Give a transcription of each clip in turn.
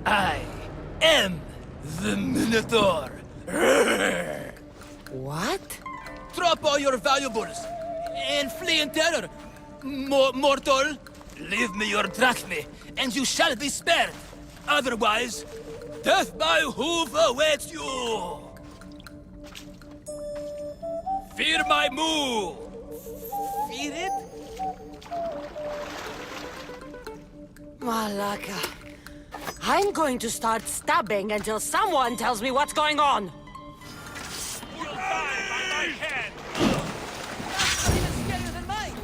I am the Minotaur. What? Drop all your valuables and flee in terror. Mortal, leave me your drachme, and you shall be spared. Otherwise, death by hoof awaits you. Fear my move. Fear it? Malaka. I'm going to start stabbing until someone tells me what's going on. You'll die by my hand! That's even scarier than mine.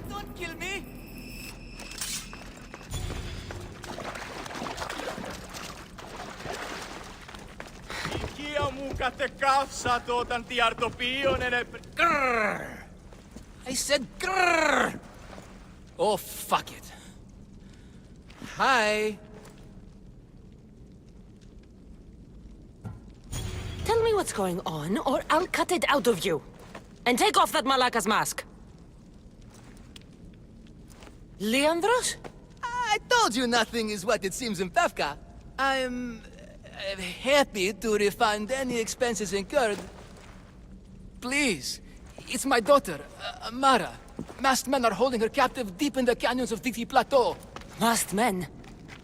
Don't kill me. Ikia muka te kafsa tuotan tiartopionene... Grrr. I said grrr. Oh, fuck it. Hi. Tell me what's going on, or I'll cut it out of you. And take off that Malaka's mask. Leandros? I told you nothing is what it seems in Pevka. I'm happy to refund any expenses incurred. Please, it's my daughter, Mara. Masked men are holding her captive deep in the canyons of Diti Plateau. Masked men?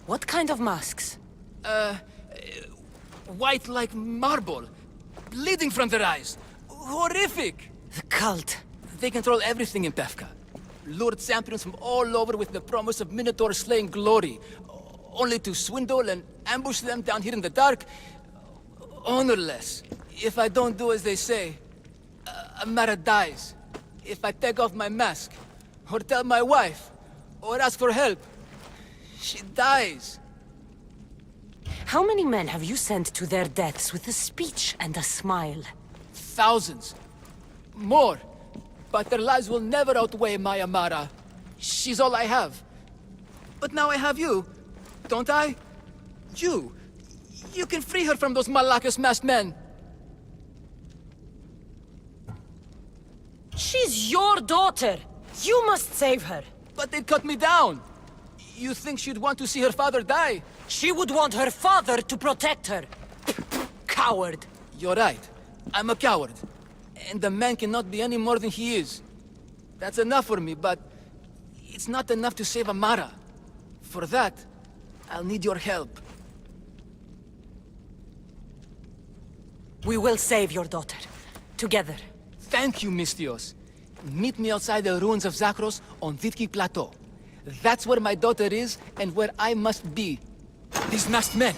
What kind of masks? White like marble, bleeding from their eyes. Horrific! The cult. They control everything in Pevka. Lured champions from all over with the promise of Minotaur slaying glory, only to swindle and ambush them down here in the dark. Honorless. If I don't do as they say, Amara dies. If I take off my mask, or tell my wife, or ask for help, she dies. How many men have you sent to their deaths with a speech and a smile? Thousands. More. But their lives will never outweigh my Amara. She's all I have. But now I have you, don't I? You. You can free her from those Malakas masked men. She's your daughter. You must save her. But they'd cut me down. You think she'd want to see her father die? She would want her father to protect her. Coward. You're right. I'm a coward. And a man cannot be any more than he is. That's enough for me, but it's not enough to save Amara. For that, I'll need your help. We will save your daughter. Together. Thank you, Mistios. Meet me outside the ruins of Zakros on Vitki Plateau. That's where my daughter is, and where I must be. These masked men,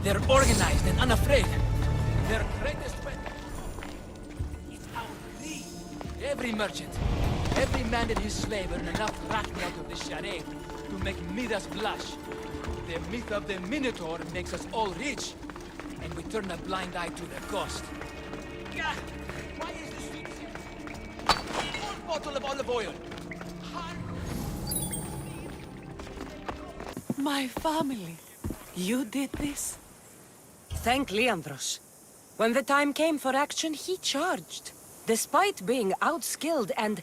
they're organized and unafraid. Their greatest weapon is our greed. Every merchant, every man and his slave earn enough drachma out of this charade to make Midas blush. The myth of the Minotaur makes us all rich, and we turn a blind eye to the cost. Gah! Why is this thing here? One bottle of olive oil. My family. You did this? Thank Leandros. When the time came for action, he charged. Despite being outskilled and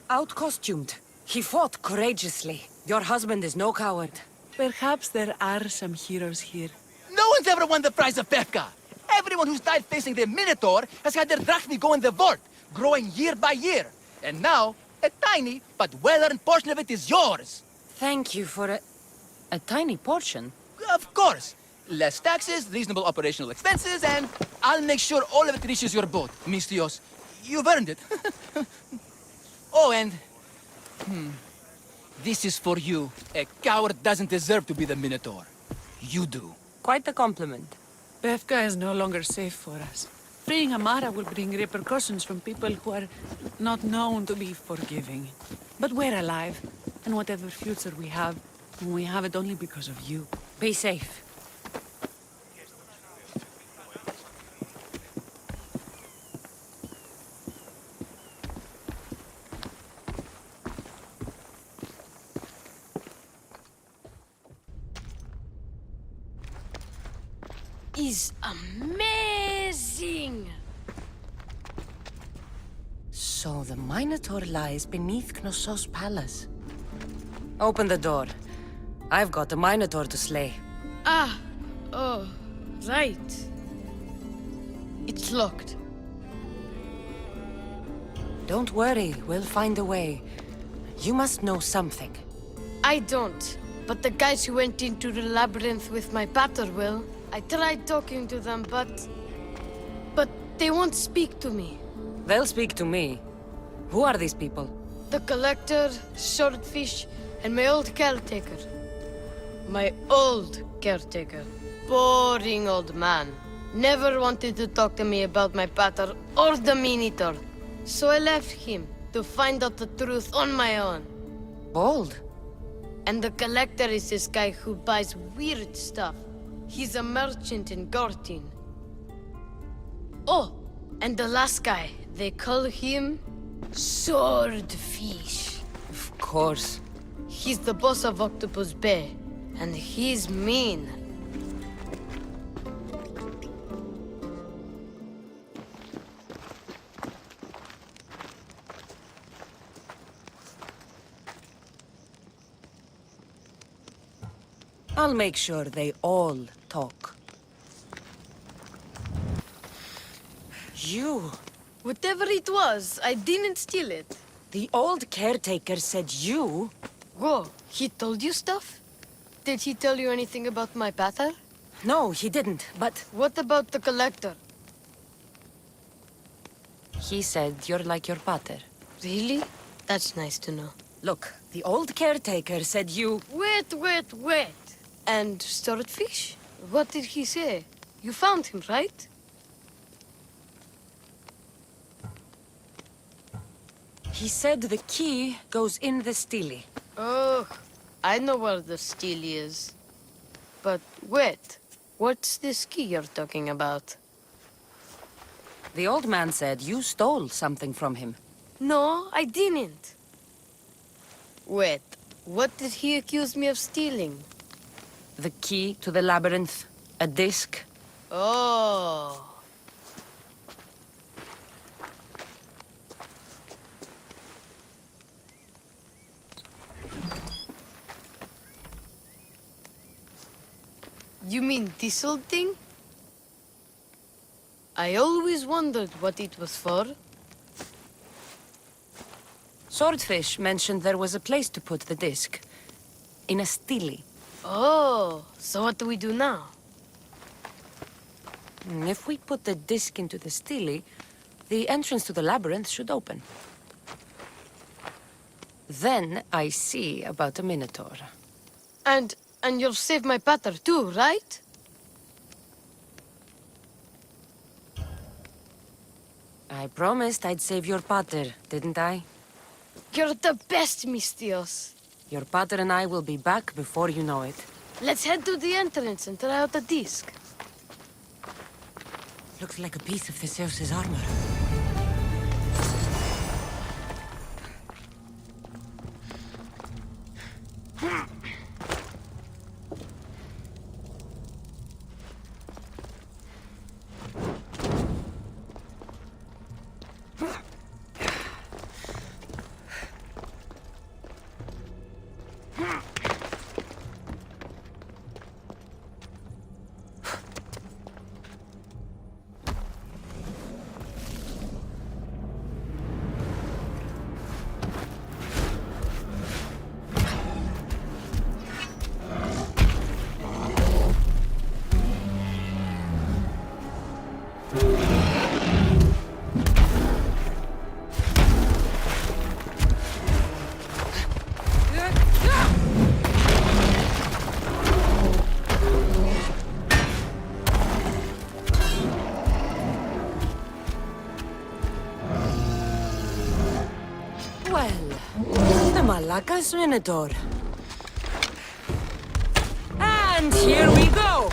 out-costumed, he fought courageously. Your husband is no coward. Perhaps there are some heroes here. No one's ever won the prize of Pevka. Everyone who's died facing the Minotaur has had their drachmi go in the vault, growing year by year. And now, a tiny but well-earned portion of it is yours. Thank you for a tiny portion. Of course. Less taxes, reasonable operational expenses, and I'll make sure all of it reaches your boat, Mistios. You've earned it. Oh, and... This is for you. A coward doesn't deserve to be the Minotaur. You do. Quite the compliment. Befka is no longer safe for us. Freeing Amara will bring repercussions from people who are not known to be forgiving. But we're alive, and whatever future we have it only because of you. Be safe. Is amazing! So the Minotaur lies beneath Knossos' palace. Open the door. I've got a Minotaur to slay. Oh, right. It's locked. Don't worry, we'll find a way. You must know something. I don't, but the guys who went into the labyrinth with my pater will. I tried talking to them, but they won't speak to me. They'll speak to me. Who are these people? The Collector, Swordfish, and my old caretaker. My old caretaker. Boring old man. Never wanted to talk to me about my pater or the Minotaur. So I left him to find out the truth on my own. Bold. And the Collector is this guy who buys weird stuff. He's a merchant in Gortin. Oh, and the last guy, they call him Swordfish. Of course. He's the boss of Octopus Bay, and he's mean. I'll make sure they all talk. You... Whatever it was, I didn't steal it. The old caretaker said you... Whoa, he told you stuff? Did he tell you anything about my pater? No, he didn't, but... What about the Collector? He said you're like your pater. Really? That's nice to know. Look, the old caretaker said you... Wait. And Swordfish? What did he say? You found him, right? He said the key goes in the stele. Oh, I know where the steel is. But wait, what's this key you're talking about? The old man said you stole something from him. No, I didn't. Wait, what did he accuse me of stealing? The key to the labyrinth, a disc. Oh. You mean this old thing? I always wondered what it was for. Swordfish mentioned there was a place to put the disc. In a stele. Oh, so what do we do now? If we put the disc into the stele, the entrance to the labyrinth should open. Then I see about a Minotaur. And you'll save my pater too, right? I promised I'd save your pater, didn't I? You're the best, Mistios. Your pater and I will be back before you know it. Let's head to the entrance and try out the disc. Looks like a piece of Theseus's armor. Bacchus Minotaur. And here we go!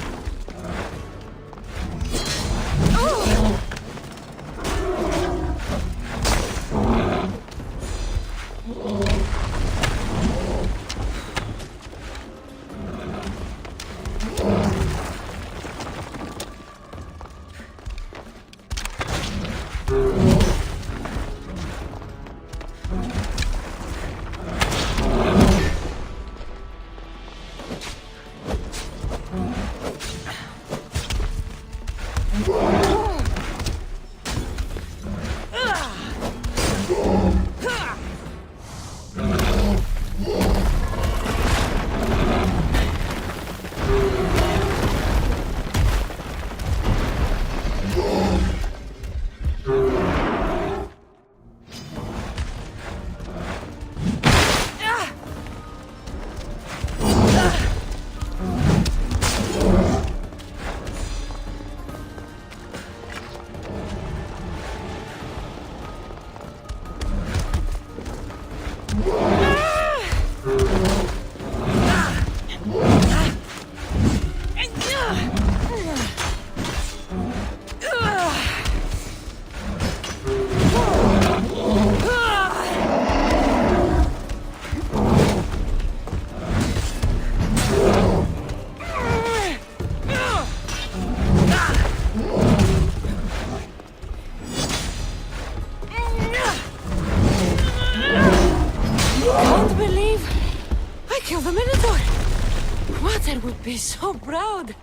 Be so proud.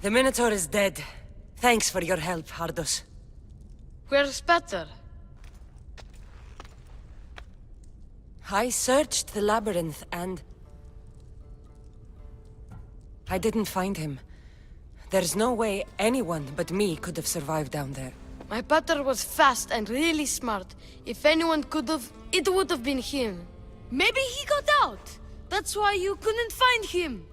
The Minotaur is dead. Thanks for your help, Ardos. Where's Peter? I searched the labyrinth and... I didn't find him. There's no way anyone but me could have survived down there. My Peter was fast and really smart. If anyone could have, it would have been him. Maybe he got out. That's why you couldn't find him.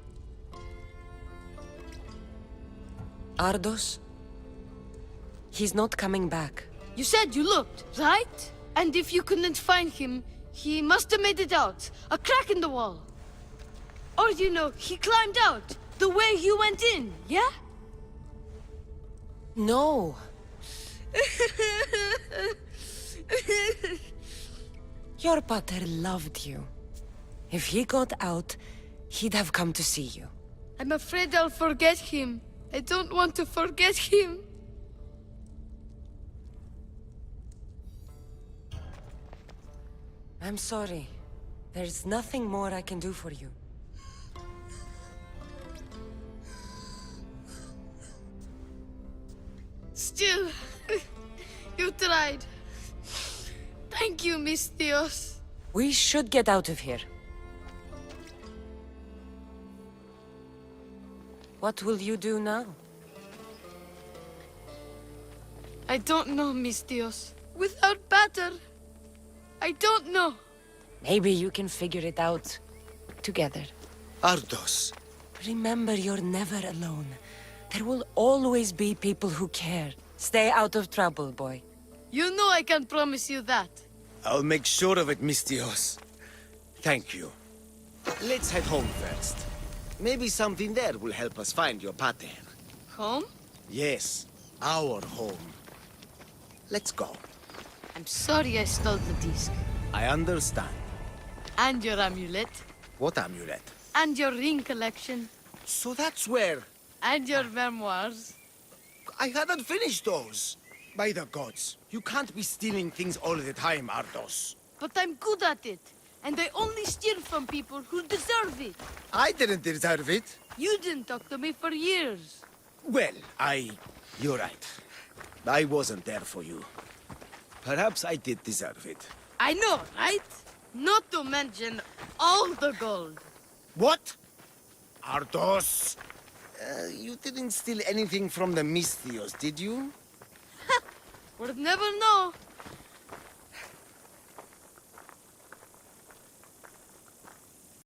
Ardos? He's not coming back. You said you looked, right? And if you couldn't find him, he must have made it out. A crack in the wall. Or, you know, he climbed out. The way you went in, yeah? No. Your pater loved you. If he got out, he'd have come to see you. I'm afraid I'll forget him. I don't want to forget him. I'm sorry. There's nothing more I can do for you. Still, you tried. Thank you, Miss Theos. We should get out of here. What will you do now? I don't know, Miss Theos. Without Pater, I don't know. Maybe you can figure it out together. Ardos. Remember, you're never alone. There will always be people who care. Stay out of trouble, boy. You know I can promise you that. I'll make sure of it, Mistios. Thank you. Let's head home first. Maybe something there will help us find your pater. Home? Yes, our home. Let's go. I'm sorry I stole the disc. I understand. And your amulet. What amulet? And your ring collection. So that's where... And your memoirs. I hadn't finished those. By the gods, you can't be stealing things all the time, Ardos. But I'm good at it. And I only steal from people who deserve it. I didn't deserve it. You didn't talk to me for years. Well, you're right. I wasn't there for you. Perhaps I did deserve it. I know, right? Not to mention all the gold. What? Ardos? You didn't steal anything from the Mistios, did you? We'll never know.